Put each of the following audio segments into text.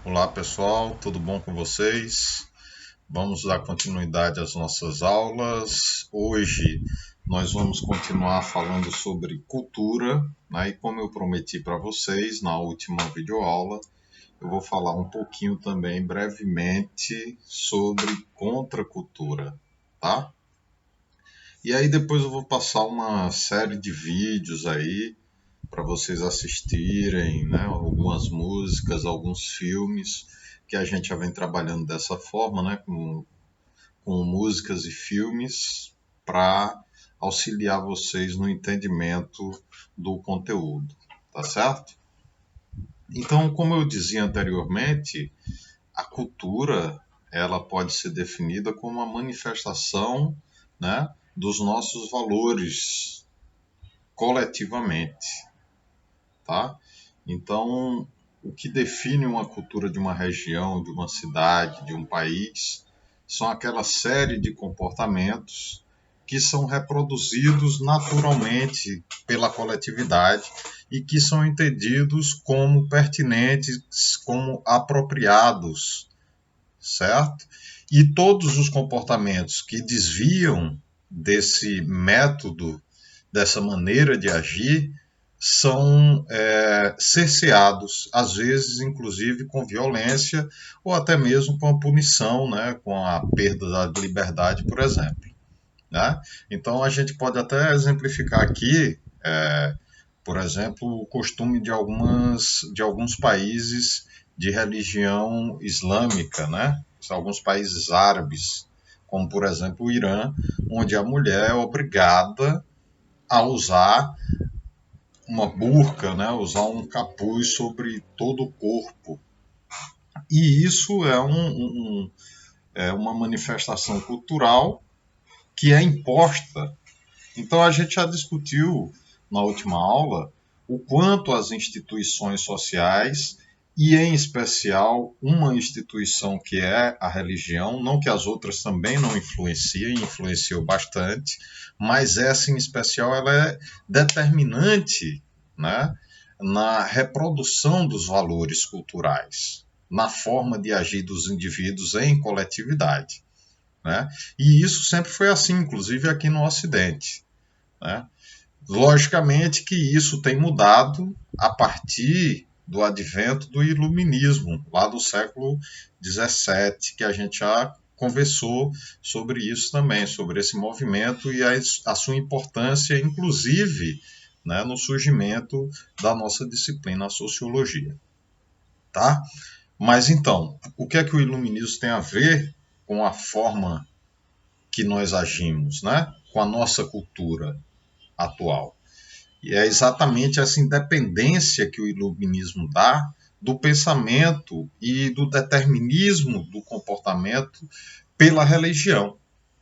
Olá pessoal, tudo bom com vocês? Vamos dar continuidade às nossas aulas. Hoje nós vamos continuar falando sobre cultura, né? E como eu prometi para vocês na última videoaula, eu vou falar um pouquinho também brevemente sobre contracultura, tá? E aí depois eu vou passar uma série de vídeos aí para vocês assistirem, né? Algumas músicas, alguns filmes que a gente já vem trabalhando dessa forma, né? Com músicas e filmes para auxiliar vocês no entendimento do conteúdo, tá certo? Então, como eu dizia anteriormente, a cultura ela pode ser definida como uma manifestação, né, dos nossos valores coletivamente, tá? Então, o que define uma cultura de uma região, de uma cidade, de um país, são aquela série de comportamentos que são reproduzidos naturalmente pela coletividade e que são entendidos como pertinentes, como apropriados, certo? E todos os comportamentos que desviam desse método, dessa maneira de agir, são cerceados, às vezes, inclusive, com violência ou até mesmo com a punição, né, com a perda da liberdade, por exemplo. Né? Então, a gente pode até exemplificar aqui, por exemplo, o costume de alguns países de religião islâmica, né? Alguns países árabes, como, por exemplo, o Irã, onde a mulher é obrigada a usar uma burca, né, usar um capuz sobre todo o corpo. E isso é uma manifestação cultural que é imposta. Então a gente já discutiu na última aula o quanto as instituições sociais, e em especial uma instituição que é a religião, não que as outras também não influenciem, influenciou bastante, mas essa em especial ela é determinante, né, na reprodução dos valores culturais, na forma de agir dos indivíduos em coletividade. Né? E isso sempre foi assim, inclusive aqui no Ocidente. Né? Logicamente que isso tem mudado a partir do advento do iluminismo, lá do século XVII, que a gente já conversou sobre isso também, sobre esse movimento e a sua importância, inclusive, né, no surgimento da nossa disciplina, a sociologia. Tá? Mas então, o que é que o iluminismo tem a ver com a forma que nós agimos, né? Com a nossa cultura atual? E é exatamente essa independência que o iluminismo dá do pensamento e do determinismo do comportamento pela religião,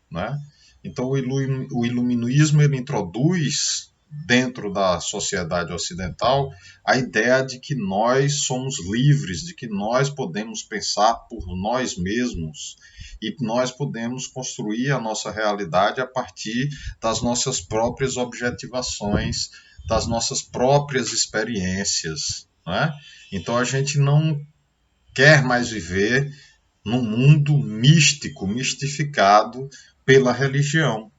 né? Então o iluminismo ele introduz dentro da sociedade ocidental a ideia de que nós somos livres, de que nós podemos pensar por nós mesmos e nós podemos construir a nossa realidade a partir das nossas próprias objetivações, das nossas próprias experiências, né? Então a gente não quer mais viver num mundo místico, mistificado pela religião.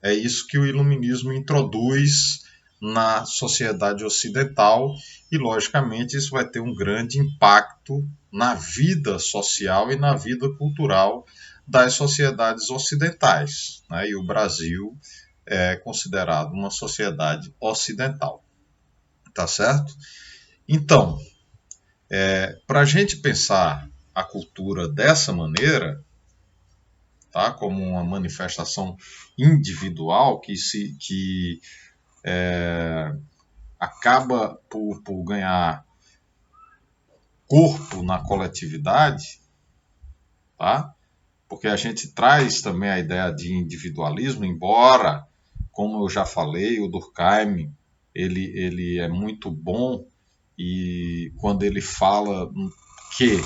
É isso que o iluminismo introduz na sociedade ocidental e, logicamente, isso vai ter um grande impacto na vida social e na vida cultural das sociedades ocidentais. Né? E o Brasil é considerado uma sociedade ocidental. Tá certo? Então, para a gente pensar a cultura dessa maneira, tá? Como uma manifestação individual que acaba por ganhar corpo na coletividade, tá? Porque a gente traz também a ideia de individualismo, embora, como eu já falei, o Durkheim ele é muito bom e quando ele fala que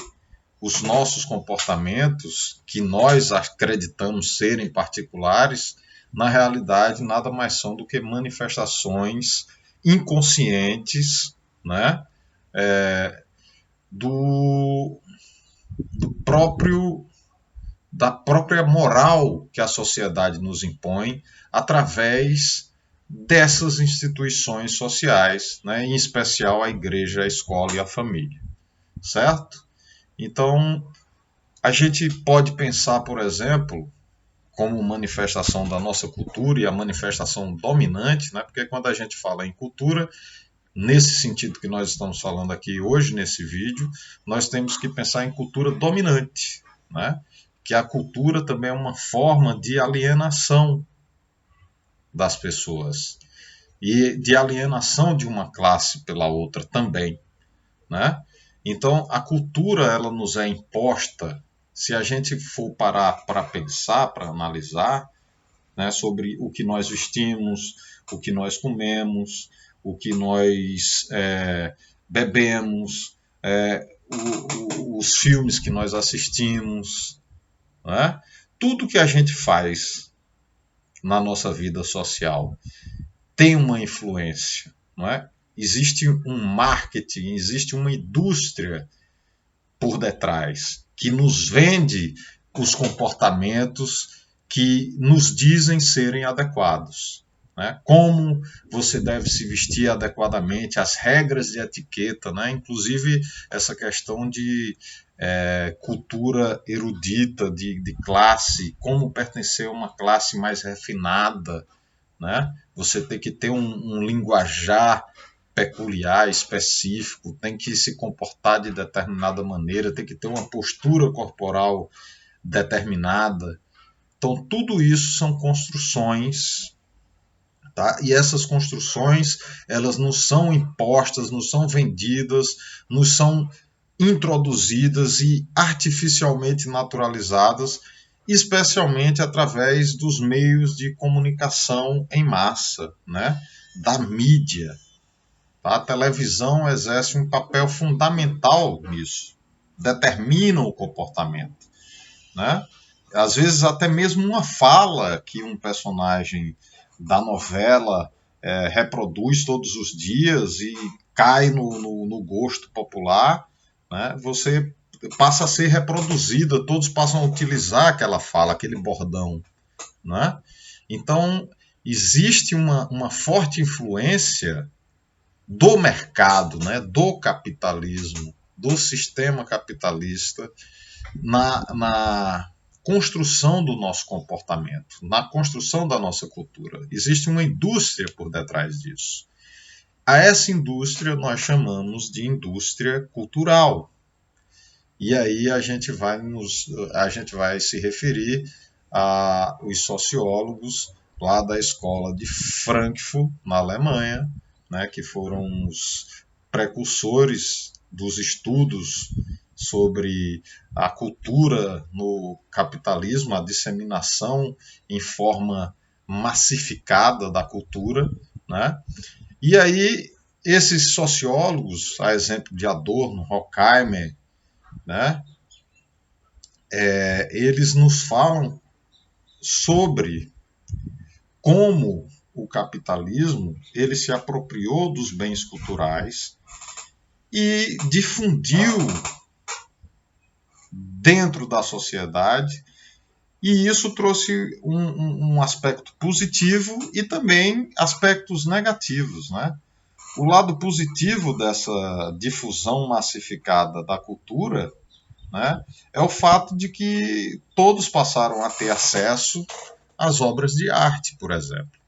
os nossos comportamentos, que nós acreditamos serem particulares, na realidade nada mais são do que manifestações inconscientes, né, do, do próprio da própria moral que a sociedade nos impõe através dessas instituições sociais, né? Em especial a igreja, a escola e a família, certo? Então, a gente pode pensar, por exemplo, como manifestação da nossa cultura e a manifestação dominante, né? Porque quando a gente fala em cultura, nesse sentido que nós estamos falando aqui hoje, nesse vídeo, nós temos que pensar em cultura dominante, né? Que a cultura também é uma forma de alienação das pessoas e de alienação de uma classe pela outra também, né? Então, a cultura ela nos é imposta. Se a gente for parar para pensar, para analisar, né, sobre o que nós vestimos, o que nós comemos, o que nós bebemos, os filmes que nós assistimos, né? Tudo que a gente faz na nossa vida social tem uma influência, não é? Existe um marketing, existe uma indústria por detrás que nos vende os comportamentos que nos dizem serem adequados, né? Como você deve se vestir adequadamente, as regras de etiqueta, né? Inclusive essa questão de cultura erudita, de classe, como pertencer a uma classe mais refinada, né? Você tem que ter um linguajar peculiar, específico, tem que se comportar de determinada maneira, tem que ter uma postura corporal determinada. Então, tudo isso são construções, tá? E essas construções, elas nos são impostas, nos são vendidas, nos são introduzidas e artificialmente naturalizadas, especialmente através dos meios de comunicação em massa, né? Da mídia. Tá? A televisão exerce um papel fundamental nisso, determina o comportamento, né? Às vezes até mesmo uma fala que um personagem da novela reproduz todos os dias e cai no gosto popular, né? Você passa a ser reproduzida, todos passam a utilizar aquela fala, aquele bordão, né? Então, existe uma forte influência do mercado, né? Do capitalismo, do sistema capitalista na construção do nosso comportamento, na construção da nossa cultura. Existe uma indústria por detrás disso. A essa indústria nós chamamos de indústria cultural. E aí a gente vai se referir aos sociólogos lá da escola de Frankfurt, na Alemanha, né, que foram os precursores dos estudos sobre a cultura no capitalismo, a disseminação em forma massificada da cultura, né? E aí esses sociólogos, a exemplo de Adorno, Horkheimer, né, eles nos falam sobre como o capitalismo ele se apropriou dos bens culturais e difundiu dentro da sociedade, e isso trouxe um aspecto positivo e também aspectos negativos, né? O lado positivo dessa difusão massificada da cultura, né, é o fato de que todos passaram a ter acesso às obras de arte, por exemplo.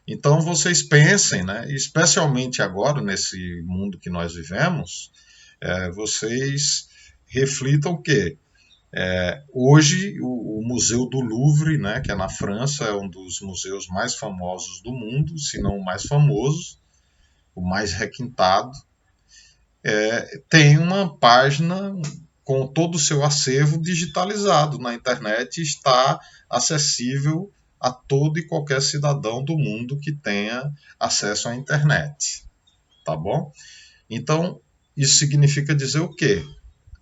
Então vocês pensem, né, especialmente agora nesse mundo que nós vivemos, vocês reflitam que hoje o Museu do Louvre, né, que é na França, é um dos museus mais famosos do mundo, se não o mais famoso, o mais requintado, tem uma página com todo o seu acervo digitalizado na internet e está acessível a todo e qualquer cidadão do mundo que tenha acesso à internet, tá bom? Então, isso significa dizer o quê?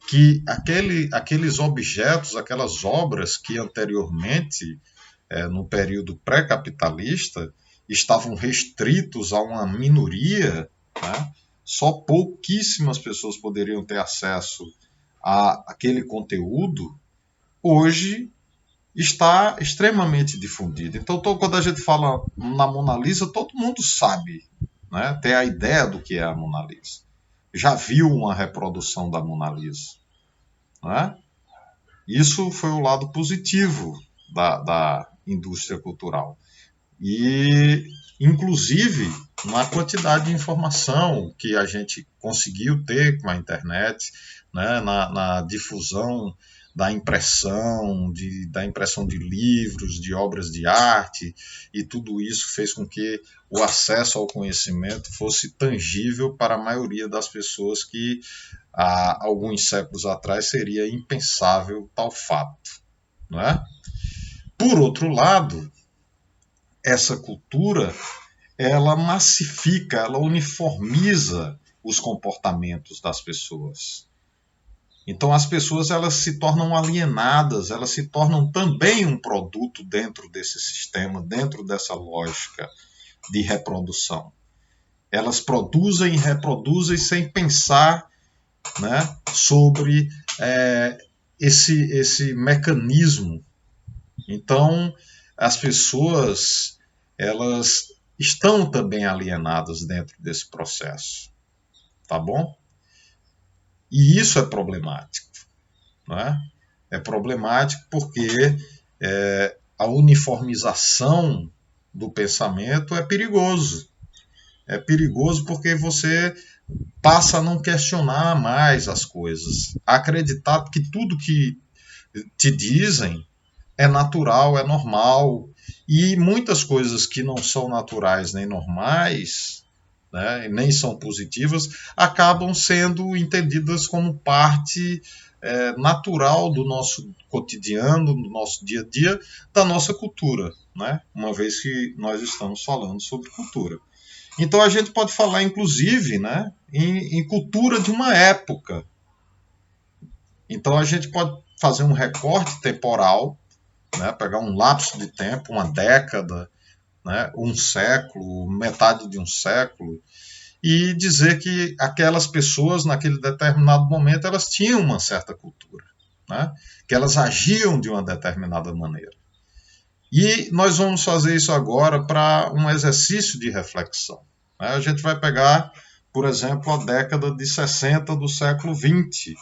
Que aqueles objetos, aquelas obras que anteriormente, no período pré-capitalista, estavam restritos a uma minoria, né? Só pouquíssimas pessoas poderiam ter acesso aquele conteúdo, hoje está extremamente difundido. Então, quando a gente fala na Mona Lisa, todo mundo sabe, né? Tem a ideia do que é a Mona Lisa. Já viu uma reprodução da Mona Lisa, né? Isso foi o lado positivo da indústria cultural. E, inclusive, na quantidade de informação que a gente conseguiu ter com a internet, né, na difusão da impressão, da impressão de livros, de obras de arte, e tudo isso fez com que o acesso ao conhecimento fosse tangível para a maioria das pessoas que há alguns séculos atrás seria impensável tal fato, não é? Por outro lado, essa cultura ela massifica, ela uniformiza os comportamentos das pessoas. Então as pessoas elas se tornam alienadas, elas se tornam também um produto dentro desse sistema, dentro dessa lógica de reprodução. Elas produzem e reproduzem sem pensar, né, sobre esse mecanismo. Então as pessoas elas estão também alienadas dentro desse processo, tá bom? E isso é problemático, não é? É problemático porque a uniformização do pensamento é perigoso. É perigoso porque você passa a não questionar mais as coisas, a acreditar que tudo que te dizem é natural, é normal, e muitas coisas que não são naturais nem normais, né, nem são positivas, acabam sendo entendidas como parte natural do nosso cotidiano, do nosso dia a dia, da nossa cultura, né, uma vez que nós estamos falando sobre cultura. Então a gente pode falar, inclusive, né, em cultura de uma época. Então a gente pode fazer um recorte temporal, né, pegar um lapso de tempo, uma década, né, um século, metade de um século, e dizer que aquelas pessoas, naquele determinado momento, elas tinham uma certa cultura, né, que elas agiam de uma determinada maneira. E nós vamos fazer isso agora para um exercício de reflexão. Né? A gente vai pegar, por exemplo, a década de 60 do século XX.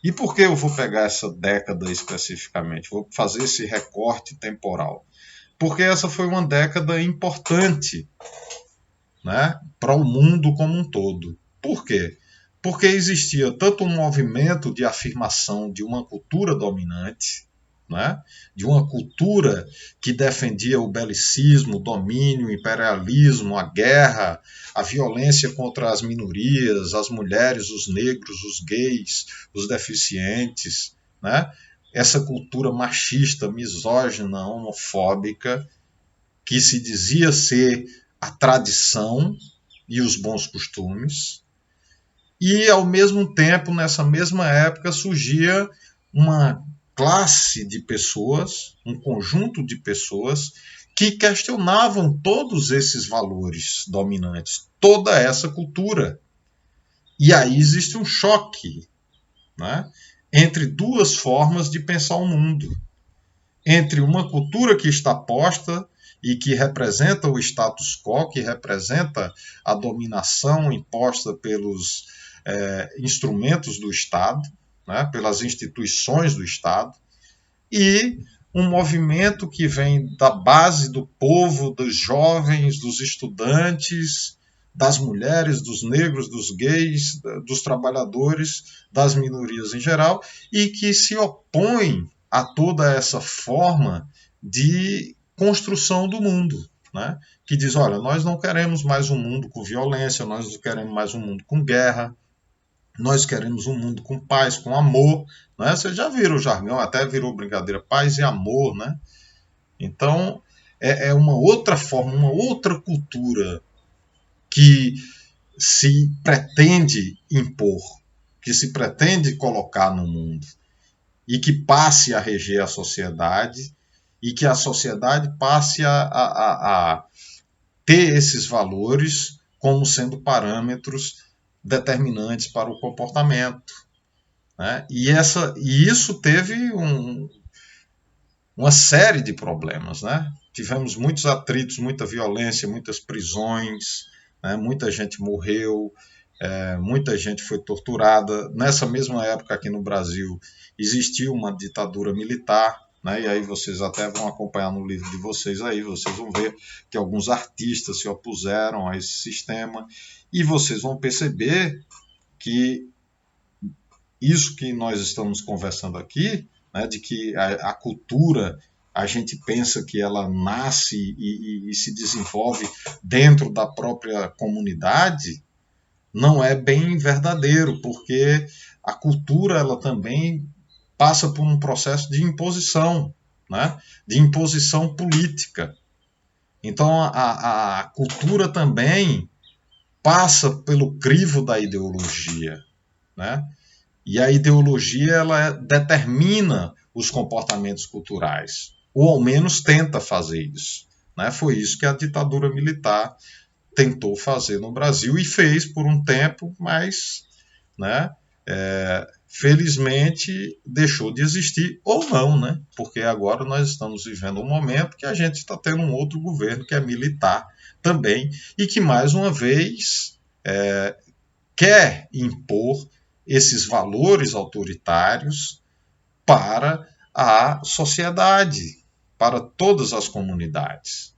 E por que eu vou pegar essa década especificamente? Vou fazer esse recorte temporal. Porque essa foi uma década importante, né, para o mundo como um todo. Por quê? Porque existia tanto um movimento de afirmação de uma cultura dominante, né, de uma cultura que defendia o belicismo, o domínio, o imperialismo, a guerra, a violência contra as minorias, as mulheres, os negros, os gays, os deficientes, né? Essa cultura machista, misógina, homofóbica, que se dizia ser a tradição e os bons costumes, e ao mesmo tempo, nessa mesma época, surgia uma classe de pessoas, um conjunto de pessoas que questionavam todos esses valores dominantes, toda essa cultura. E aí existe um choque, né, entre duas formas de pensar o mundo. Entre uma cultura que está posta e que representa o status quo, que representa a dominação imposta pelos instrumentos do Estado, né, pelas instituições do Estado, e um movimento que vem da base do povo, dos jovens, dos estudantes, das mulheres, dos negros, dos gays, dos trabalhadores, das minorias em geral, e que se opõe a toda essa forma de construção do mundo, né? Que diz, olha, nós não queremos mais um mundo com violência, nós não queremos mais um mundo com guerra, nós queremos um mundo com paz, com amor, né? Vocês já viram o jargão, até virou brincadeira, paz e amor, né? Então, é uma outra forma, uma outra cultura que se pretende impor, que se pretende colocar no mundo e que passe a reger a sociedade e que a sociedade passe a ter esses valores como sendo parâmetros determinantes para o comportamento. né? E isso teve uma série de problemas, né? Tivemos muitos atritos, muita violência, muitas prisões, né? Muita gente morreu, muita gente foi torturada. Nessa mesma época aqui no Brasil existia uma ditadura militar, né? E aí vocês até vão acompanhar no livro de vocês aí, vocês vão ver que alguns artistas se opuseram a esse sistema e vocês vão perceber que isso que nós estamos conversando aqui, né, de que a cultura, a gente pensa que ela nasce e se desenvolve dentro da própria comunidade, não é bem verdadeiro, porque a cultura ela também passa por um processo de imposição, né, de imposição política. Então a cultura também passa pelo crivo da ideologia, né? E a ideologia ela determina os comportamentos culturais, ou ao menos tenta fazer isso, né? Foi isso que a ditadura militar tentou fazer no Brasil e fez por um tempo, mas, né, felizmente deixou de existir, ou não, né? Porque agora nós estamos vivendo um momento que a gente está tendo um outro governo que é militar também e que mais uma vez quer impor esses valores autoritários para a sociedade, para todas as comunidades.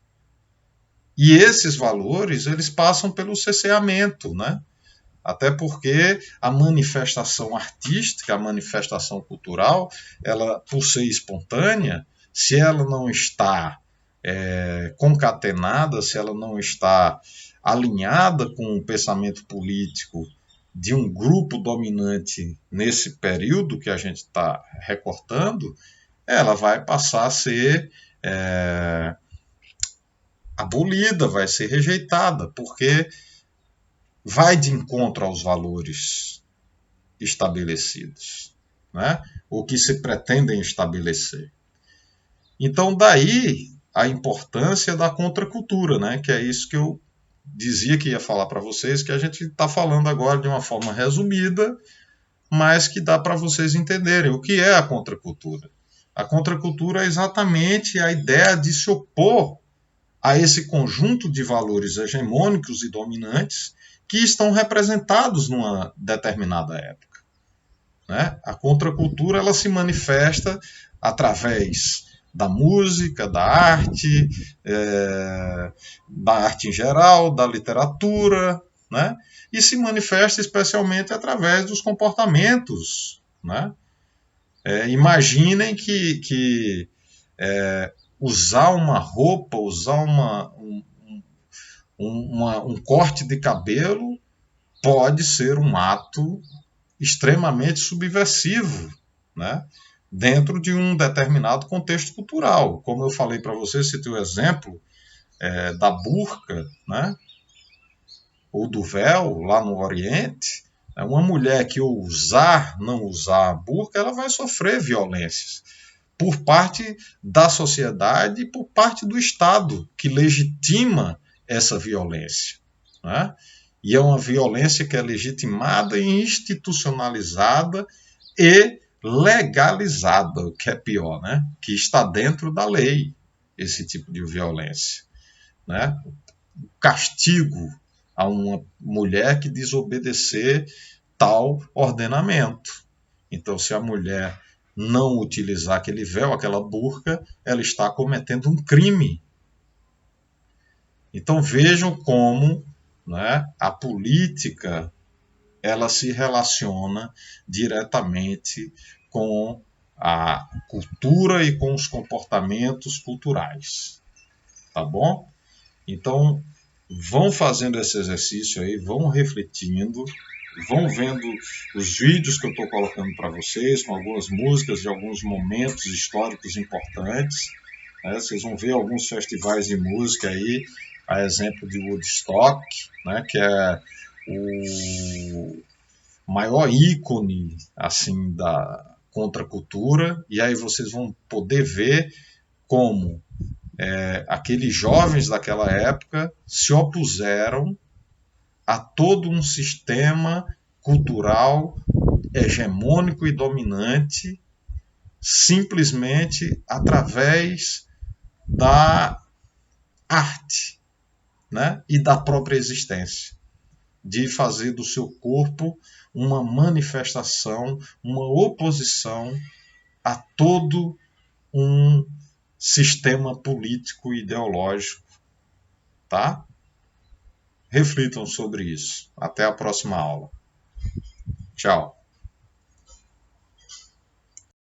E esses valores, eles passam pelo cerceamento, né? Até porque a manifestação artística, a manifestação cultural, ela, por ser espontânea, se ela não está concatenada, se ela não está alinhada com o pensamento político de um grupo dominante nesse período que a gente está recortando, ela vai passar a ser abolida, vai ser rejeitada, porque vai de encontro aos valores estabelecidos, né? O que se pretendem estabelecer. Então, daí a importância da contracultura, né? Que é isso que eu dizia que ia falar para vocês, que a gente está falando agora de uma forma resumida, mas que dá para vocês entenderem o que é a contracultura. A contracultura é exatamente a ideia de se opor a esse conjunto de valores hegemônicos e dominantes que estão representados numa determinada época, né? A contracultura ela se manifesta através da música, da arte em geral, da literatura, né? E se manifesta especialmente através dos comportamentos, né? Imaginem que usar uma roupa, usar um corte de cabelo pode ser um ato extremamente subversivo, né? Dentro de um determinado contexto cultural. Como eu falei para você, citei o exemplo da burca, né? Ou do véu lá no Oriente. Uma mulher que não usar a burca, ela vai sofrer violências por parte da sociedade e por parte do Estado, que legitima essa violência, né? E é uma violência que é legitimada e institucionalizada e legalizada, o que é pior, né? Que está dentro da lei esse tipo de violência, né? O castigo a uma mulher que desobedecer tal ordenamento. Então, se a mulher não utilizar aquele véu, aquela burca, ela está cometendo um crime. Então vejam como, né, a política ela se relaciona diretamente com a cultura e com os comportamentos culturais, tá bom? Então vão fazendo esse exercício aí, vão refletindo, vão vendo os vídeos que eu estou colocando para vocês, com algumas músicas de alguns momentos históricos importantes, né? Vocês vão ver alguns festivais de música aí, a exemplo de Woodstock, né? Que é o maior ícone assim da contracultura, e aí vocês vão poder ver como aqueles jovens daquela época se opuseram a todo um sistema cultural hegemônico e dominante simplesmente através da arte, né? E da própria existência, de fazer do seu corpo uma manifestação, uma oposição a todo um sistema político e ideológico, tá? Reflitam sobre isso. Até a próxima aula. Tchau.